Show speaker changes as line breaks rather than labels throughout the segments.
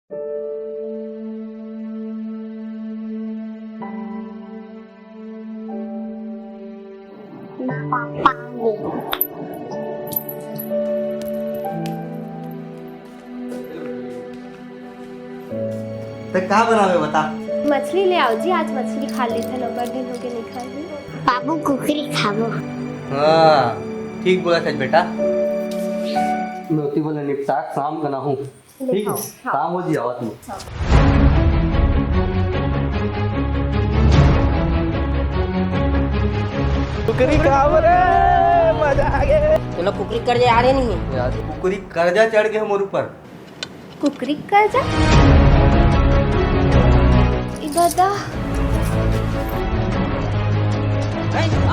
तो क्या बनावे बता।
मछली ले आओ जी, आज मछली खा लेते हैं, नंबर दिन होके नहीं खाई।
बाबू कुकरी खाबो।
हाँ ठीक बोला सच बेटा। नोती बोले निपटा शाम का ना हूँ। ठीक है शाम हो जी आवा तू। कुकरी खाओ रे, मजा आ गया।
चलो कुकरी कर जा रहे नहीं है
यार कुकरी कर्जा चढ़ गया हमारे ऊपर।
कुकरी कर जा दादा।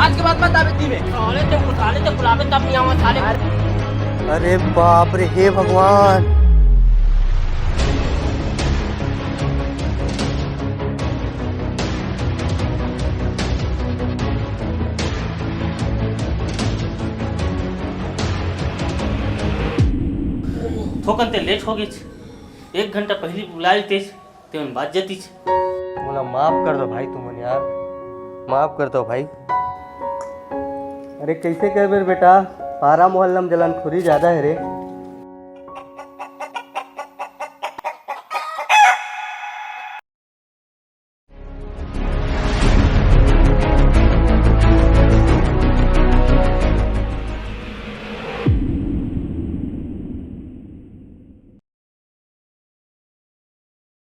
आज के बाद मत आवे दी में साले तो बुलावे तब नहीं आवा साले।
अरे बाप रे, हे भगवान।
थोकन ते लेट हो गई, 1 घंटा पहले बुलाई तेज ते बात जती।
बोला माफ कर दो भाई, तुम यार माफ कर दो भाई। अरे कैसे कह बेटा, पारा मोहल्ला में जलनखोरी ज्यादा है रे।